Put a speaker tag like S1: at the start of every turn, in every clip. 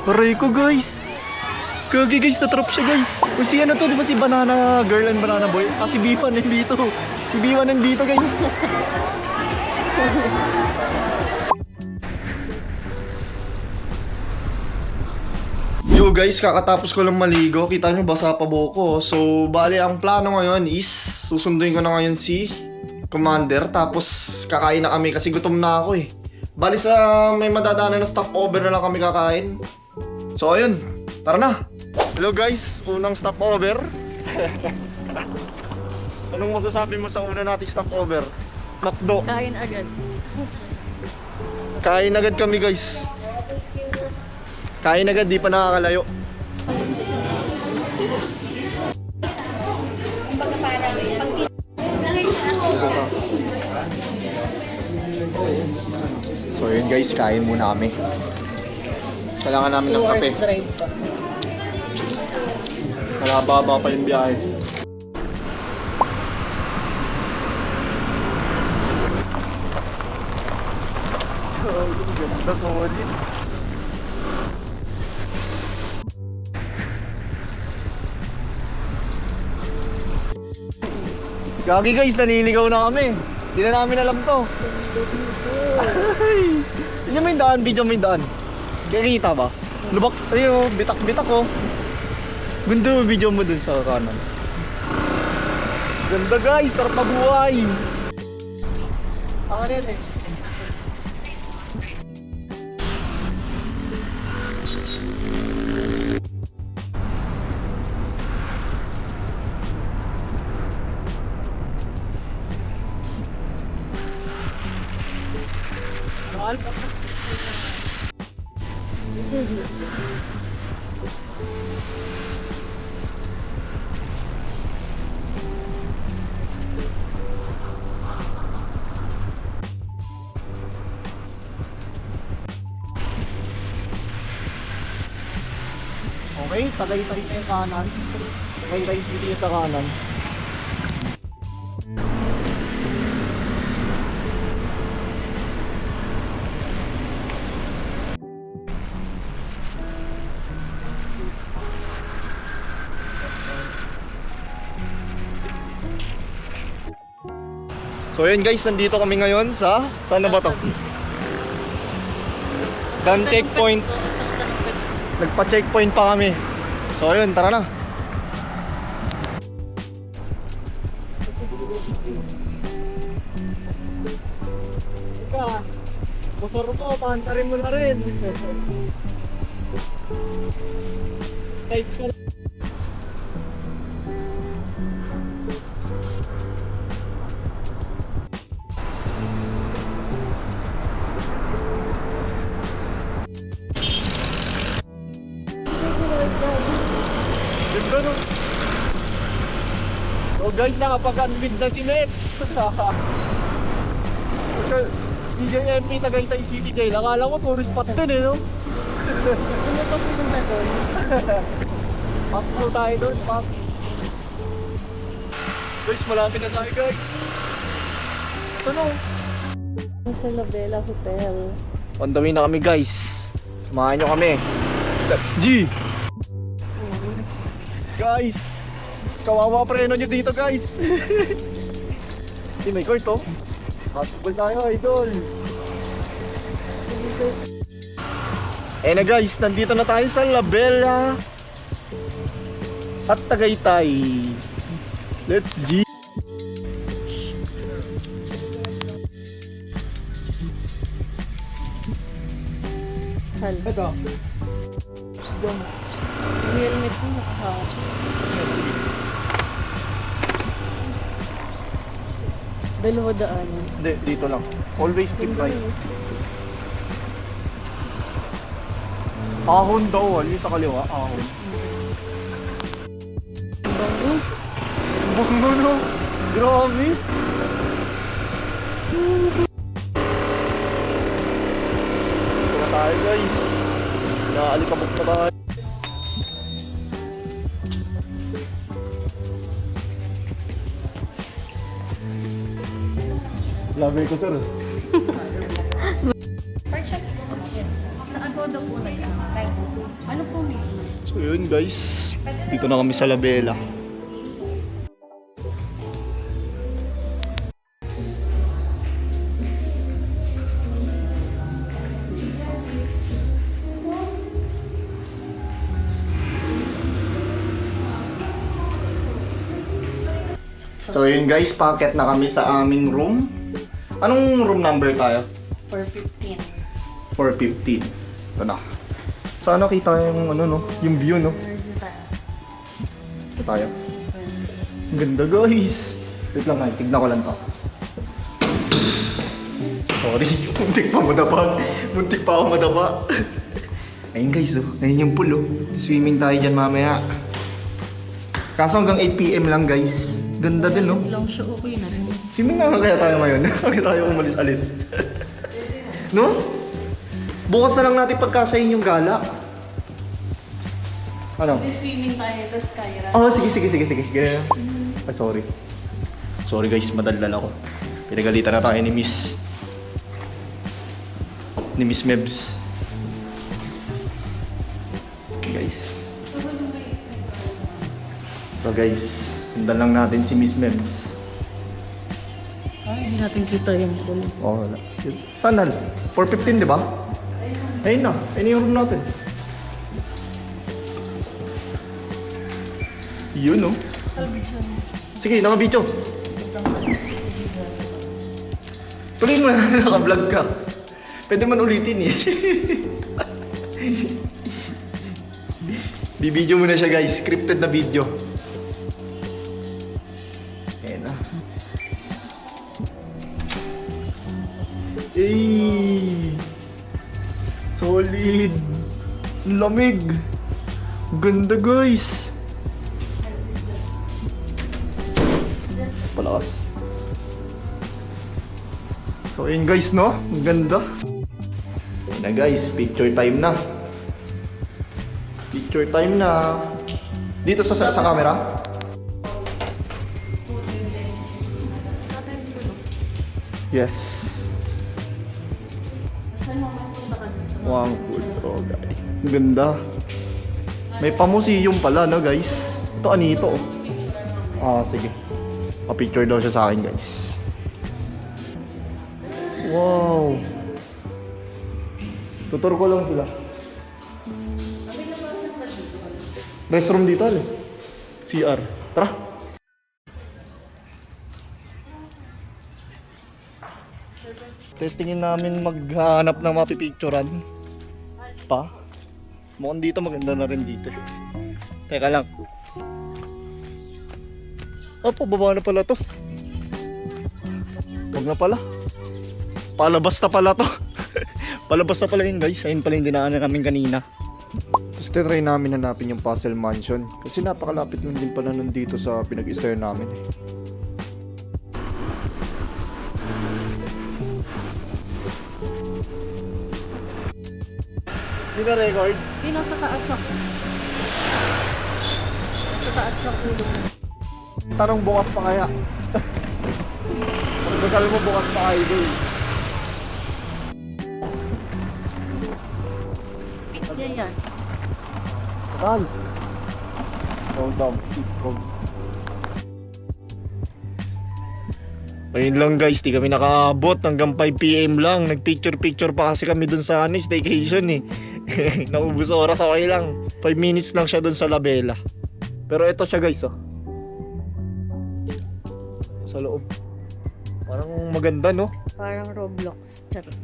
S1: Aray ko guys. Kagi guys, na-trap siya guys. O si ano to, di ba si Banana Girl and Banana Boy? Ah, si B1 nandito. Si B1 nandito guys. Yo guys, kakatapos ko lang maligo. Kita nyo, basa pa buhok ko. So, bali ang plano ngayon is susunduin ko na ngayon si Commander. Tapos kakain na kami kasi gutom na ako eh. Bali sa may madadaanan na stopover na lang kami kakain. So ayun, tara na. Hello guys, unang stopover. Anong masasabi mo sa una nating stopover? McDo.
S2: Kain agad.
S1: Kain agad kami guys. Kain agad, di pa nakakalayo. So yun guys, kain muna kami. Kailangan namin ng
S2: 2
S1: kape.
S2: hours drive pa.
S1: Malababa pa yung biyahe. Oh, ganda, solid. Gagi guys, naliligaw na kami. Hindi na namin alam to. Ay, yun mo yung daan, video mo yung daan. Kikita ba? Lubak, ayun, bitak-bitak oh. Ganda yung video mo dun sa kanan. Ganda guys, sarap na buhay. Ako rin eh. Okay, tagay-tay na yung kanan. Tagay-tay dito yung sa kanan. So yun guys, nandito kami ngayon sa... Saan na ba to? Dam checkpoint. Nagpa-checkpoint pa kami. So yun, tara na. Ika, motor ko, paantarin mo na rin. Guys, ganda no? So guys, nakapag-unbid na si Meps. DJMP Tagaytay City Jail. Akala ko tourist spot din eh no?
S2: Sino pa pumunta doon?
S1: Pass po tayo doon, pass. Guys, malapit na tayo guys. Ito no?
S2: Sa La Bella Hotel.
S1: On the way na kami guys. Samahan nyo kami. Let's G! Guys! Kawawa preno nyo dito guys. Hindi, may court oh. Basketball tayo idol. Eh na guys, nandito na tayo sa La Bella at Tagaytay. Let's G!
S2: Hal.
S1: Ito.
S2: Yung helmet mo mas hot. Dalawa daanan.
S1: Hindi, dito lang. Always keep right. Ahon daw, yung sa kaliwa, ahon.
S2: Bango.
S1: Bungo no? Grabe! Ito na tayo guys. Naalikabok na tayo. Love ko sir.
S2: daw po nag-type. Ano po may?
S1: So yun guys, dito na kami sa Labela. So yun guys, packet na kami sa aming room. Anong room number tayo?
S2: 415.
S1: 415. Ito na. Sana kita yung ano no, yung view no. Ito tayo. Ang ganda guys. Wait lang nga, tignan ko lang to. Sorry, muntik pa madapa. Muntik pa ako madapa. Ayun guys, oh. Ayun yung pool oh. Swimming tayo dyan mamaya. Kaso hanggang 8 PM lang guys. Ganda din no.
S2: Long show okay na rin.
S1: Swimming na kaya tayo ngayon. Kaya tayo umalis-alis. No? Bukas na lang natin pagkasayin yung gala. Ano?
S2: Swimming tayo, tapos Skyra.
S1: Oh, sige. Ganyan. Ah, sorry. Sorry guys, madaldal ako. Pinagalitan na tayo ni Miss Mebs. Guys. So guys, sundan lang natin si Miss Mebs.
S2: Ay, hindi natin kita yung pool.
S1: Oh, wala. Saan na? 4:15, di ba? Ayun na. Ayun yung room natin. Yun, no? Sige, naka-video. Tuloy mo na, naka-vlog ka. Pwede man ulitin eh. Bibidyo mo na siya guys, scripted na video. Ayan na. Ey! Solid! Lamig! Ganda guys! Palakas. So ayun guys no, ang ganda. Ayun na guys, picture time na. Picture time na. Dito sa camera. Yes. Wow, cool bro guys. Ang ganda. May pamusiyum pala no guys. Ito anito oh. Ah, sige. Pa-picture daw siya sa akin guys. Wow. Tutur ko lang sila. Restroom dito eh. CR. Tara. Testingin namin maghanap ng mapipicturan. Pa. Mukhang dito maganda na rin dito. Teka lang. Opo, baba na pala to. Huwag na pala. Palabas na pala to. Palabas na pala yun guys. Ayun pala yung dinaanan namin kanina. Tapos try namin hanapin yung Puzzle Mansion. Kasi napakalapit lang din pala nun dito sa pinag-stare namin eh. Hindi na record?
S2: Hindi, nasa taas ako. Nasa taas ng ulo mo.
S1: Tanong bukas pa kaya? Pagdasal mo bukas pa kayo doon.
S2: Yan.
S1: Takal. Roll down. Keep roll. Ayun lang guys, di kami nakaabot hanggang 5 PM lang. Nagpicture-picture pa kasi kami dun sa staycation eh. Naubos oras okay lang. 5 minutes lang siya dun sa Labela. Pero ito siya guys oh. Sa loob. Parang maganda no?
S2: Parang Roblox. Charot.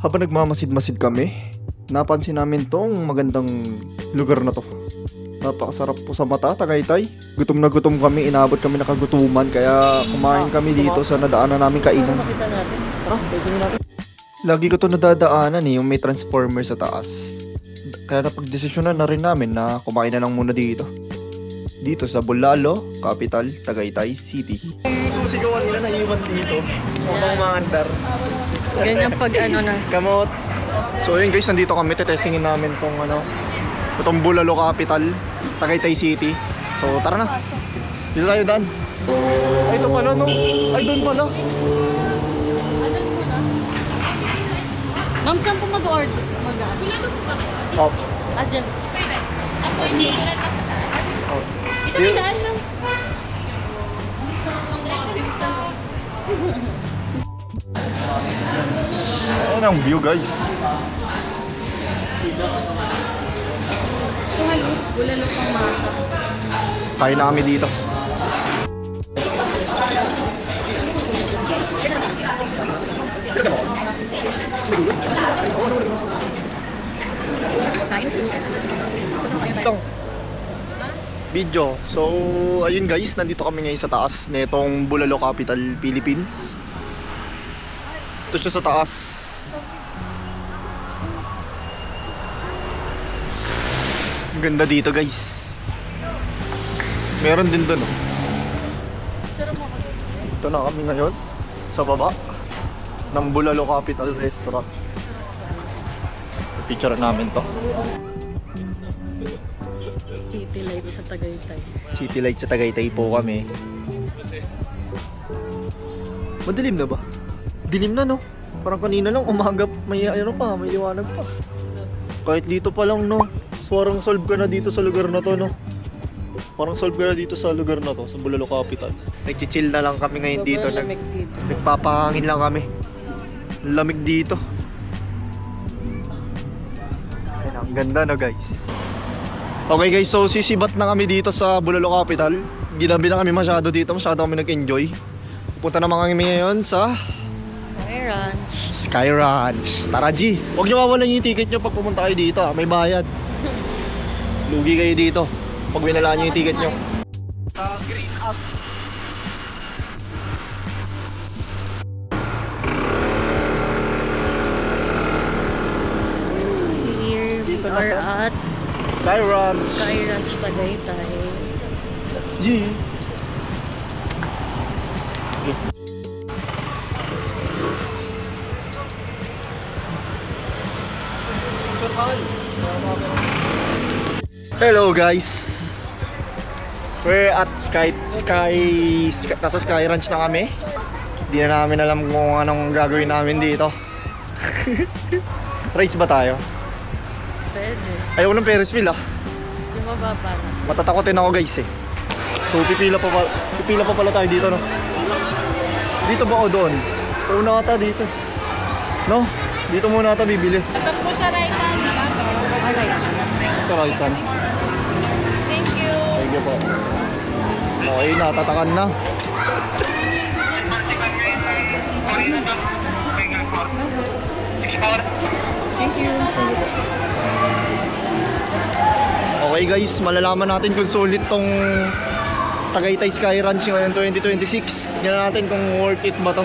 S1: Habang nagmamasid-masid kami, napansin namin tong magandang lugar na to. Napakasarap po sa mata, Tagaytay. Gutom na gutom kami, inabot kami nakagutuman. Kaya kumain kami dito sa nadaanan namin kainan.
S2: Makita natin.
S1: Tara, pwede natin. Lagi ko to nadadaanan eh, yung may transformer sa taas. Kaya napagdesisyonan na rin namin na kumain na lang muna dito. Dito sa Bulalo, capital, Tagaytay City. Yung susigawan nila na iwan dito. Mga mandar.
S2: Ganyan pag ano na.
S1: Kamot. So yun guys, nandito kami, testingin namin tong itong Bulalo capital, Tagaytay City. So tara na. Dito tayo daan. Ay ito pala no. Ay doon pala.
S2: Ma'am, saan po mag-order? Mag-ano?
S1: Oh.
S2: Ah, dyan.
S1: Oh.
S2: Ito may daan lang.
S1: Ayan ang view guys.
S2: Ito halo. Bulalo pang masa.
S1: Kain na kami dito. Itong video. So, ayun guys, nandito kami ngayon sa taas nitong Bulalo Capital, Philippines. Ito siya sa taas. Ang ganda dito guys. Meron din doon. Ito na kami ngayon sa baba ng Bulalo Capital Restaurant. Picture namin to.
S2: City lights sa Tagaytay.
S1: City Light sa Tagaytay po kami. Madilim na ba? Dilim na no? Parang kanina lang umaga may ano pa, may liwanag pa. Kahit dito pa lang no. Parang solve ka na dito sa lugar na to no. Parang solve ka na dito sa lugar na to, sa Bulalo Capital. Nag-chill na lang kami ngayon dito.
S2: Sobrang lamig dito.
S1: Nagpapahangin lang kami. Lamig dito. Ayan, ang ganda no guys. Okay guys, so sisibat na kami dito sa Bulalo Capital. Ginabi na kami masyado dito, masyado kami nag-enjoy. Pupunta naman kami ngayon sa
S2: Sky Ranch.
S1: Sky Ranch. Tara G, huwag nyo mawalan yung ticket nyo pag pumunta kayo dito may bayad. Lugi kayo dito pag winalaan nyo yung ticket nyo. Green Ups.
S2: Here we
S1: Dito na
S2: are
S1: to.
S2: at
S1: Sky Ranch.
S2: Sky Ranch Tagaytay.
S1: That's G. Hello guys. We're at nasa Sky Ranch na kami. Di na namin alam kung anong gagawin namin dito. Rides ba tayo?
S2: Pwede.
S1: Ayaw ng Ferris wheel ah.
S2: Yung mababa na.
S1: Matatakotin ako guys eh. So pipila pa pala tayo dito no. Dito ba o doon? Una ata dito. No? Dito muna ata bibili.
S3: Ito po sa right hand, di ba?
S1: Sa right hand.
S3: Thank you.
S1: Thank you po. Okay na, tatakan na.
S3: Thank you.
S1: Okay guys, malalaman natin kung sulit tong Tagaytay Sky Ranch ngayon 2026. Tingnan natin kung worth it ba to.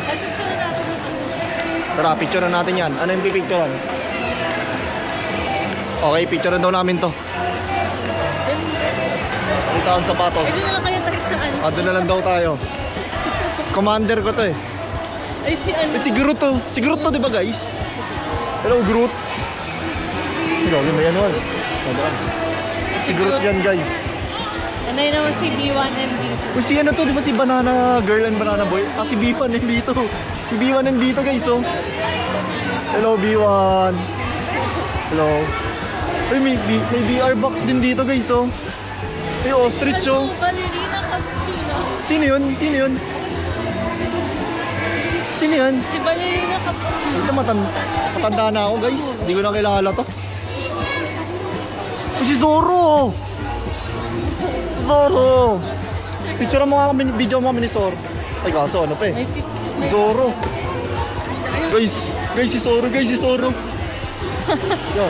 S1: Tara, picture na natin yan. Ano yung pipicturean? Okay, picture daw namin to. Dito ang sapatos.
S2: Ay, doon na lang kayo tayo saan?
S1: Doon na lang daw tayo. Commander ko to eh.
S2: Ay, si ano?
S1: Si Groot to. Si Groot to, di ba guys? Hello, Groot. Hello, yun ba yan, Wal? Si Groot yan, guys.
S2: Ano yun naman si B1 and B2?
S1: Uy, si ano to, di ba si Banana Girl and Banana Boy? Si B1 and B2. Si B1 and B2, guys, oh. Hello, B1. Hello. Uy, may VR box din dito, guys, oh. May ostrich, oh.
S2: Ballerina Cappuccino.
S1: Sino yun? Sino yun? Sino yun?
S2: Si Ballerina Cappuccino.
S1: Ito matanda na ako guys. Hindi ko na kilala to. Si Zoro! Si Zoro! Picture mo nga kami, video mo kami ni Zoro. Ay kaso ano pa eh.
S2: May
S1: Si Zoro. Guys, si Zoro, si Zoro. Yo.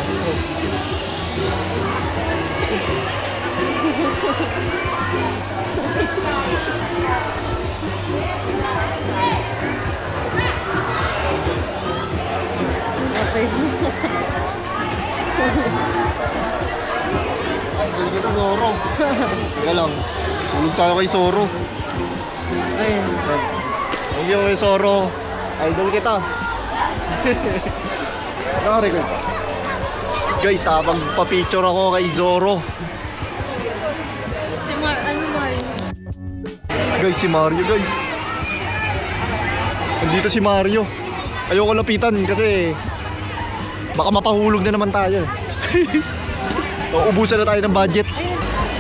S2: Okay.
S1: Idol kita Zoro. Teka lang. Tulog tayo kay Zoro.
S2: Ayun.
S1: Thank you kay Zoro. Idol kita. Nakarecord pa. Guys, habang pa-picture ako kay Zoro.
S2: Si ano Mario?
S1: Guys, si Mario guys. Nandito si Mario. Ayoko lapitan kasi Baka mapahulog na naman tayo. Ubusan na tayo ng budget.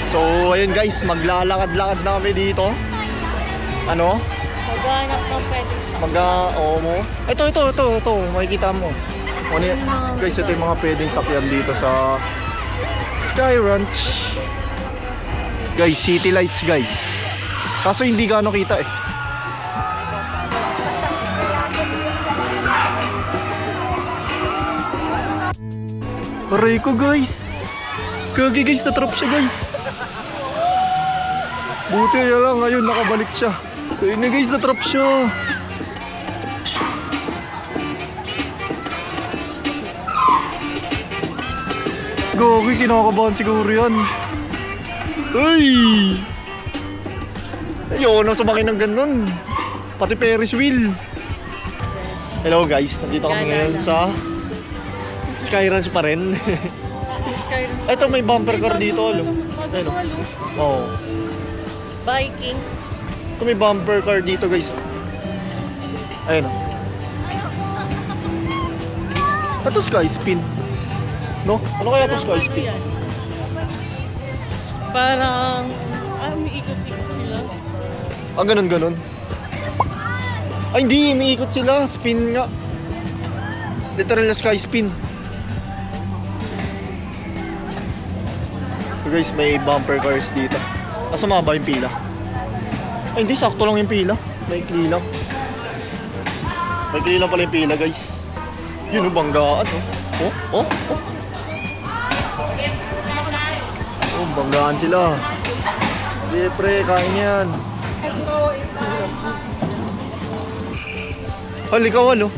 S1: So, ayun guys, maglalakad-lakad na kami dito. Ano?
S2: Maghanap ng pwede sa
S1: Oo mo. Ito. Makikita mo. Ano yan? Guys, ito yung mga pwedeng sakyan dito sa Sky Ranch. Guys, city lights guys. Kaso hindi gaano kita eh. Aray ko guys. Kagi guys, natrap siya guys. Buti na lang ngayon nakabalik siya. Kaya na guys, natrap siya. Gogi, kinakabahan siguro yan. Uy! Ayoko nang sumakay ng ganun. Pati Ferris wheel. Hello guys, nandito kami ngayon sa Sky Ranch pa rin.
S2: Skyrim.
S1: Ito may bumper car dito, alo. Ayun o. Oo.
S2: Vikings.
S1: Ito may bumper car dito guys. Ayun o. Ito Sky Spin. No? Ano kaya ito Sky Spin?
S2: Yan. Parang, may ikot-ikot sila.
S1: Ah, ganun. Ay, hindi. May ikot sila. Spin nga. Literal na Sky Spin. Ito guys, may bumper cars dito. Asa ba yung pila? Ay, hindi. Sakto lang yung pila. May lang. May lang pala yung pila guys. Yun o, banggaan oh. Oh. Oh, banggaan sila. Hindi pre, kain yan. Hal, ikaw hal oh.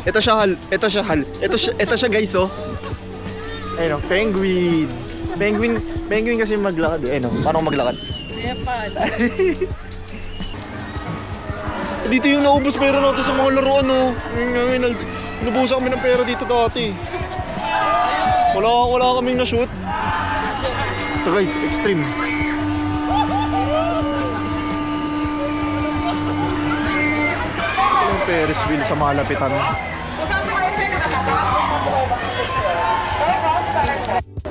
S1: Ito siya guys oh. Ayun oh, penguin. Penguin kasi maglakad eh. Ayun oh, paano maglakad?
S2: Kaya pa.
S1: Dito yung naubos pera natin sa mga laruan oh. Nabusa kami ng pera dito dati. Wala kaming na-shoot. Ito guys, extreme. Ito yung Ferris wheel sa malapitan.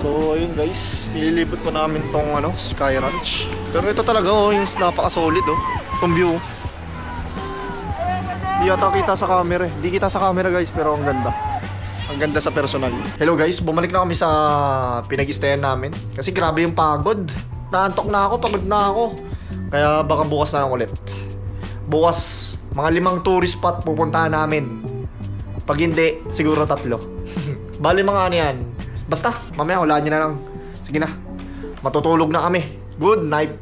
S1: So ayun guys, nililibot pa namin tong Sky Ranch. Pero ito talaga oh, yung napaka-solid oh. Itong view. Di yata kita sa camera eh. Di kita sa camera guys, pero ang ganda. Ang ganda sa personal. Hello guys, bumalik na kami sa pinag-stayan namin. Kasi grabe yung pagod. Naantok na ako, pagod na ako. Kaya baka bukas na lang ulit. Bukas, mga 5 tourist spot pupuntahan namin. Pag hindi, siguro 3. Bali mga ano yan. Basta, mamaya hulaan nyo na lang. Sige na, matutulog na kami. Good night.